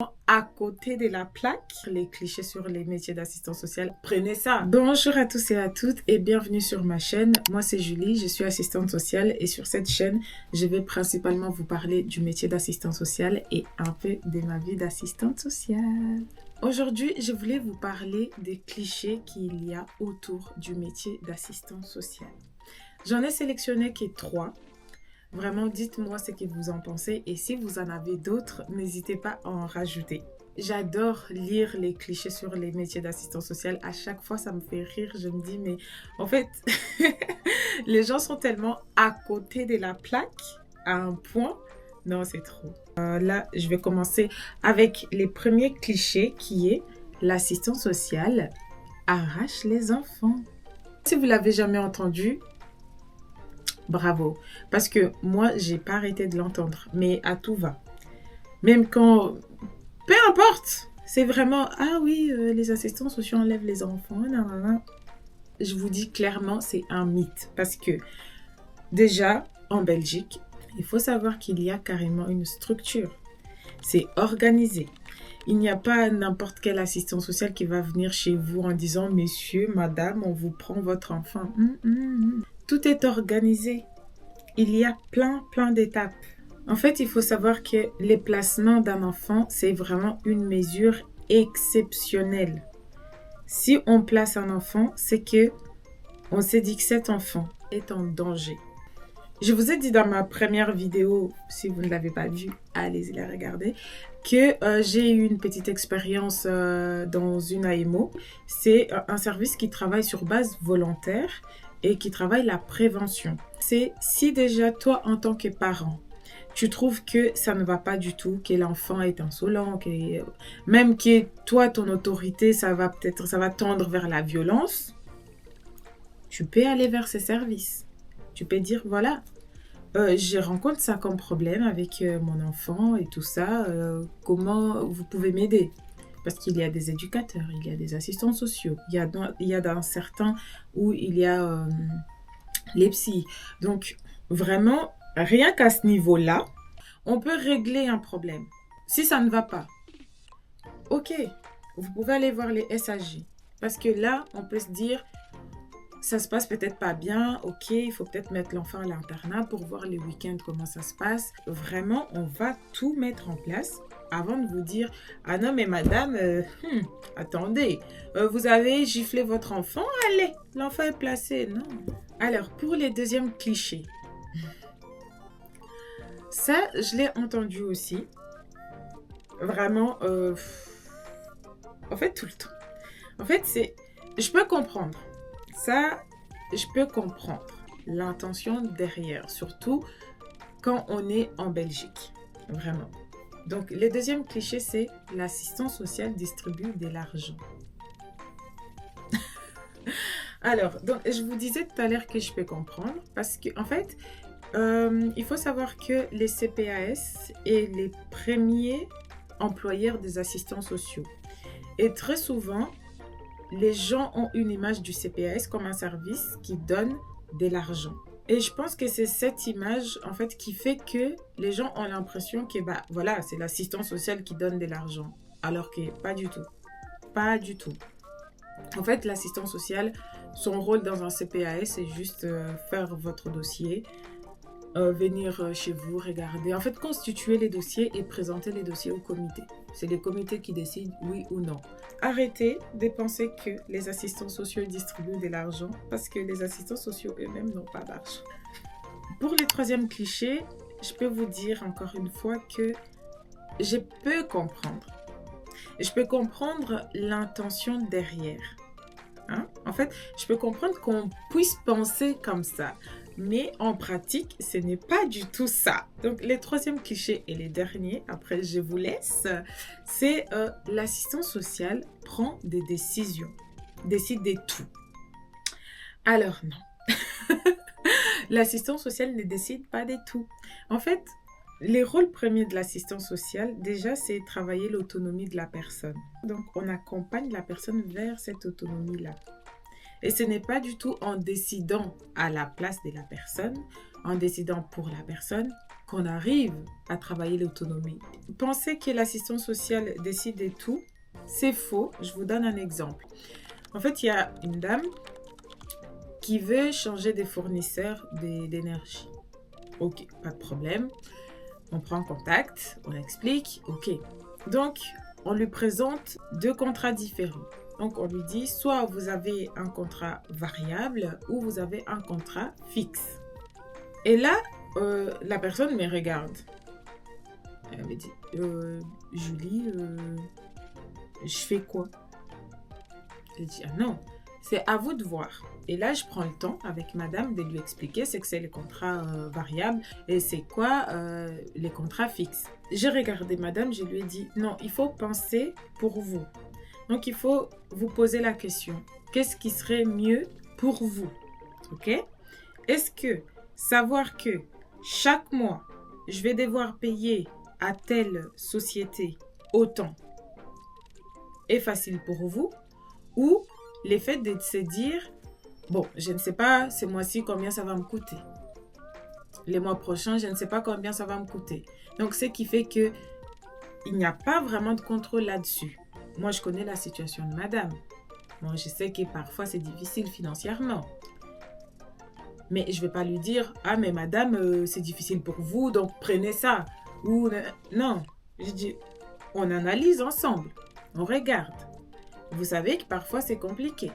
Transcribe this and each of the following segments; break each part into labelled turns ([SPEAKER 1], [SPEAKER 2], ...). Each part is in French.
[SPEAKER 1] À côté de la plaque, les clichés sur les métiers d'assistant social. Prenez ça. Bonjour à tous et à toutes et bienvenue sur ma chaîne. Moi c'est Julie, je suis assistante sociale et sur cette chaîne, je vais principalement vous parler du métier d'assistant social et un peu de ma vie d'assistante sociale. Aujourd'hui, je voulais vous parler des clichés qu'il y a autour du métier d'assistant social. J'en ai sélectionné que 3. Vraiment, dites-moi ce que vous en pensez et si vous en avez d'autres, n'hésitez pas à en rajouter. J'adore lire les clichés sur les métiers d'assistant social. À chaque fois, ça me fait rire. Je me dis, mais en fait, les gens sont tellement à côté de la plaque à un point. Non, c'est trop. Là, je vais commencer avec les premiers clichés qui est l'assistant social arrache les enfants. Si vous l'avez jamais entendu, bravo, parce que moi, j'ai pas arrêté de l'entendre, mais à tout va. Même quand, peu importe, c'est vraiment, ah oui, les assistants sociaux enlèvent les enfants, nanana. Je vous dis clairement, c'est un mythe, parce que déjà, en Belgique, il faut savoir qu'il y a carrément une structure. C'est organisé. Il n'y a pas n'importe quel assistant social qui va venir chez vous en disant, messieurs, madame, on vous prend votre enfant. Tout est organisé. Il y a plein d'étapes. En fait, il faut savoir que les placements d'un enfant, c'est vraiment une mesure exceptionnelle. Si on place un enfant, c'est que on s'est dit que cet enfant est en danger. Je vous ai dit dans ma première vidéo, si vous ne l'avez pas vue, allez-y la regarder, que j'ai eu une petite expérience dans une AMO. C'est un service qui travaille sur base volontaire et qui travaille la prévention. C'est si déjà toi, en tant que parent, tu trouves que ça ne va pas du tout, que l'enfant est insolent, que même que toi, ton autorité, ça va tendre vers la violence, tu peux aller vers ces services. Tu peux dire, voilà, je rencontre ça comme problème avec mon enfant et tout ça, comment vous pouvez m'aider? Parce qu'il y a des éducateurs, il y a des assistants sociaux, il y a dans certains où il y a les psys. Donc, vraiment, rien qu'à ce niveau-là, on peut régler un problème. Si ça ne va pas, ok, vous pouvez aller voir les SAG. Parce que là, on peut se dire, ça se passe peut-être pas bien, ok, il faut peut-être mettre l'enfant à l'internat pour voir les week-ends comment ça se passe. Vraiment, on va tout mettre en place avant de vous dire, ah non mais madame, attendez, vous avez giflé votre enfant, allez, l'enfant est placé, non. Alors, pour les deuxièmes clichés, ça, je l'ai entendu aussi, vraiment, en fait, tout le temps. En fait, je peux comprendre. Ça, je peux comprendre l'intention derrière, surtout quand on est en Belgique, vraiment. Donc, le deuxième cliché, c'est l'assistant social distribue de l'argent. Alors, donc, je vous disais tout à l'heure que je peux comprendre parce qu'en fait, il faut savoir que les CPAS est les premiers employeurs des assistants sociaux. Et très souvent, les gens ont une image du CPAS comme un service qui donne de l'argent. Et je pense que c'est cette image, en fait, qui fait que les gens ont l'impression que, bah, voilà, c'est l'assistant social qui donne de l'argent. Alors que pas du tout. Pas du tout. En fait, l'assistant social, son rôle dans un CPAS, c'est juste faire votre dossier, venir chez vous, regarder, en fait constituer les dossiers et présenter les dossiers au comité. C'est les comités qui décident oui ou non. Arrêtez de penser que les assistants sociaux distribuent de l'argent parce que les assistants sociaux eux-mêmes n'ont pas d'argent. Pour les troisièmes clichés, je peux vous dire encore une fois que je peux comprendre. Je peux comprendre l'intention derrière. En fait, je peux comprendre qu'on puisse penser comme ça. Mais en pratique, ce n'est pas du tout ça. Donc, les troisièmes clichés et les derniers, après je vous laisse, c'est l'assistant social prend des décisions, décide de tout. Alors non, l'assistant social ne décide pas de tout. En fait, les rôles premiers de l'assistant social, déjà, c'est travailler l'autonomie de la personne. Donc, on accompagne la personne vers cette autonomie-là. Et ce n'est pas du tout en décidant à la place de la personne, en décidant pour la personne, qu'on arrive à travailler l'autonomie. Penser que l'assistance sociale décide de tout, c'est faux. Je vous donne un exemple. En fait, il y a une dame qui veut changer de fournisseur d'énergie. Ok, pas de problème. On prend contact, on explique, ok. Donc, on lui présente 2 contrats différents. Donc, on lui dit, soit vous avez un contrat variable ou vous avez un contrat fixe. Et là, la personne me regarde. Elle me dit, Julie, je fais quoi? Je dis, ah non, c'est à vous de voir. Et là, je prends le temps avec madame de lui expliquer ce que c'est les contrats variables et c'est quoi les contrats fixes. J'ai regardé madame, je lui ai dit, non, il faut penser pour vous. Donc, il faut vous poser la question, qu'est-ce qui serait mieux pour vous? Ok? Est-ce que savoir que chaque mois, je vais devoir payer à telle société autant est facile pour vous? Ou le fait de se dire, bon, je ne sais pas ce mois-ci combien ça va me coûter. Les mois prochains, je ne sais pas combien ça va me coûter. Donc, ce qui fait qu'il n'y a pas vraiment de contrôle là-dessus. Moi, je connais la situation de madame. Moi, je sais que parfois, c'est difficile financièrement. Mais je ne vais pas lui dire, ah, mais madame, c'est difficile pour vous, donc prenez ça. Ou non, je dis, on analyse ensemble, on regarde. Vous savez que parfois, c'est compliqué.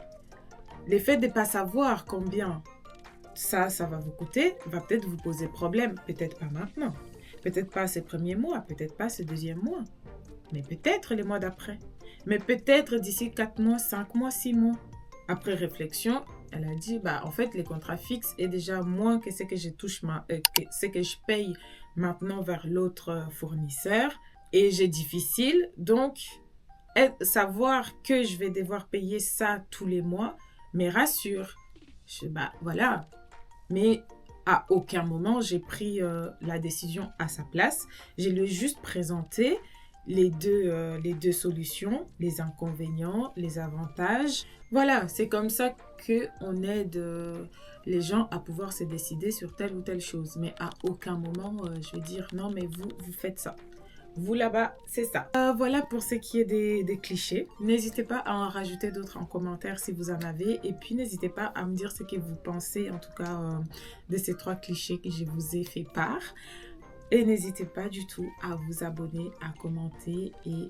[SPEAKER 1] Le fait de ne pas savoir combien ça va vous coûter, va peut-être vous poser problème. Peut-être pas maintenant. Peut-être pas ces premiers mois, peut-être pas ce deuxième mois. Mais peut-être les mois d'après. Mais peut-être d'ici 4 mois, 5 mois, 6 mois. Après réflexion, elle a dit, en fait, les contrats fixes est déjà moins que ce que je touche, ce que je paye maintenant vers l'autre fournisseur. Et j'ai difficile, donc savoir que je vais devoir payer ça tous les mois me rassure. Voilà. Mais à aucun moment, j'ai pris la décision à sa place. Je lui ai juste présenté les deux solutions, les inconvénients, les avantages. Voilà, c'est comme ça qu'on aide les gens à pouvoir se décider sur telle ou telle chose. Mais à aucun moment, je vais dire non, mais vous faites ça. Vous là-bas, c'est ça. Voilà pour ce qui est des clichés. N'hésitez pas à en rajouter d'autres en commentaire si vous en avez. Et puis, n'hésitez pas à me dire ce que vous pensez, en tout cas, de ces 3 clichés que je vous ai fait part. Et n'hésitez pas du tout à vous abonner, à commenter. Et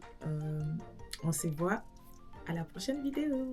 [SPEAKER 1] on se voit à la prochaine vidéo.